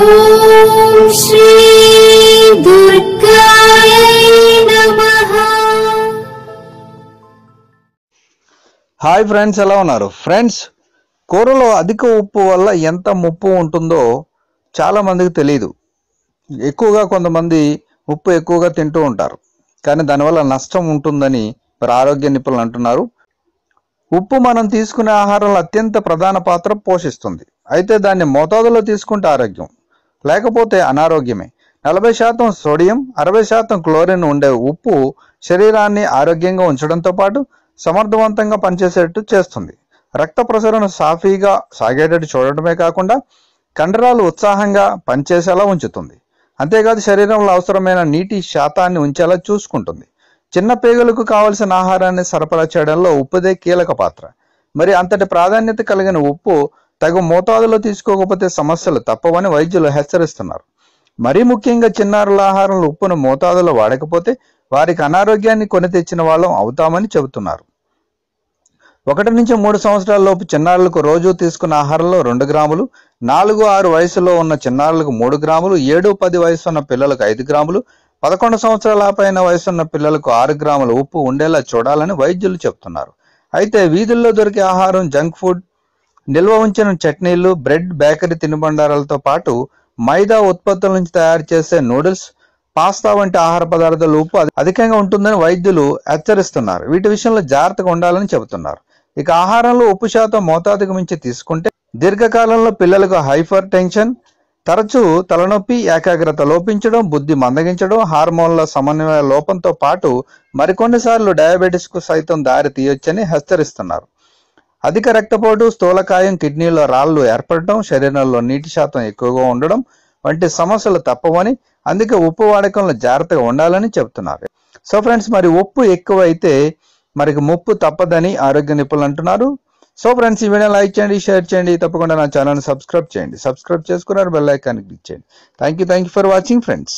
ఓం శ్రీ దుర్గాయ నమః. Hi friends, ఎలా ఉన్నారు ఫ్రెండ్స్? కూరలో అధిక ఉప్పు వల్ల ఎంత ముప్పు ఉంటుందో చాలా మందికి తెలియదు. ఎక్కువగా కొంతమంది ఉప్పు ఎక్కువగా తింటూ ఉంటారు, కానీ దానివల్ల నష్టం ఉంటుందని మరి ఆరోగ్య నిపుణులు అంటున్నారు. ఉప్పు మనం తీసుకునే ఆహారంలో అత్యంత ప్రధాన పాత్ర పోషిస్తుంది. అయితే దాన్ని మోతాదులో తీసుకుంటే ఆరోగ్యం, లేకపోతే అనారోగ్యమే. 40% సోడియం, 60% క్లోరిన్ ఉండే ఉప్పు శరీరాన్ని ఆరోగ్యంగా ఉంచడంతో పాటు సమర్థవంతంగా పనిచేసేటట్టు చేస్తుంది. రక్త ప్రసరణ సాఫీగా సాగేటట్టు చూడటమే కాకుండా కండరాలు ఉత్సాహంగా పనిచేసేలా ఉంచుతుంది. అంతేకాదు శరీరంలో అవసరమైన నీటి శాతాన్ని ఉంచేలా చూసుకుంటుంది. చిన్న పేగులకు కావలసిన ఆహారాన్ని సరఫరా చేయడంలో ఉప్పుదే కీలక పాత్ర. మరి అంతటి ప్రాధాన్యత కలిగిన ఉప్పు తగు మోతాదులో తీసుకోకపోతే సమస్యలు తప్పవని వైద్యులు హెచ్చరిస్తున్నారు. మరీ ముఖ్యంగా చిన్నారుల ఆహారంలో ఉప్పును మోతాదులో వాడకపోతే వారికి అనారోగ్యాన్ని కొని తెచ్చిన వాళ్ళం అవుతామని చెబుతున్నారు. 1 నుంచి 3 సంవత్సరాల లోపు చిన్నారులకు రోజు తీసుకున్న ఆహారంలో 2 గ్రాములు, 4-6 వయసులో ఉన్న చిన్నారులకు 3 గ్రాములు, 7-10 వయసు ఉన్న పిల్లలకు 5 గ్రాములు, 11 సంవత్సరాల పైన వయసున్న పిల్లలకు 6 గ్రాముల ఉప్పు ఉండేలా చూడాలని వైద్యులు చెబుతున్నారు. అయితే వీధుల్లో దొరికే ఆహారం, జంక్ ఫుడ్, నిల్వ ఉంచిన చట్నీలు, బ్రెడ్, బేకరీ తినుబండారాలతో పాటు మైదా ఉత్పత్తుల నుంచి తయారు చేసే నూడిల్స్, పాస్తా వంటి ఆహార పదార్థాలు ఉప్పు అధికంగా ఉంటుందని వైద్యులు హెచ్చరిస్తున్నారు. వీటి విషయంలో జాగ్రత్తగా ఉండాలని చెబుతున్నారు. ఇక ఆహారంలో ఉప్పు శాతం మోతాదుకు మించి తీసుకుంటే దీర్ఘకాలంలో పిల్లలకు హైపర్ టెన్షన్, తరచూ తలనొప్పి, ఏకాగ్రత లోపించడం, బుద్ధి మందగించడం, హార్మోన్ల సమన్వయ లోపంతో పాటు మరికొన్నిసార్లు డయాబెటిస్ కు సైతం దారి తీయొచ్చని హెచ్చరిస్తున్నారు. అధిక రక్తపోటు, స్థూలకాయం, కిడ్నీలో రాళ్లు ఏర్పడటం, శరీరంలో నీటి శాతం ఎక్కువగా ఉండడం వంటి సమస్యలు తప్పవని, అందుకే ఉప్పు వాడకంలో జాగ్రత్తగా ఉండాలని చెబుతున్నారు. సో ఫ్రెండ్స్, మరి ఉప్పు ఎక్కువైతే మనకి ముప్పు తప్పదని ఆరోగ్య నిపుణులు అంటున్నారు. సో ఫ్రెండ్స్, ఈ వీడియో లైక్ చేయండి, షేర్ చేయండి, తప్పకుండా నా ఛానల్ని సబ్స్క్రైబ్ చేయండి. సబ్స్క్రైబ్ చేసుకున్నారు, బెల్ ఐకాన్ క్లిక్ చేయండి. Thank you for watching friends.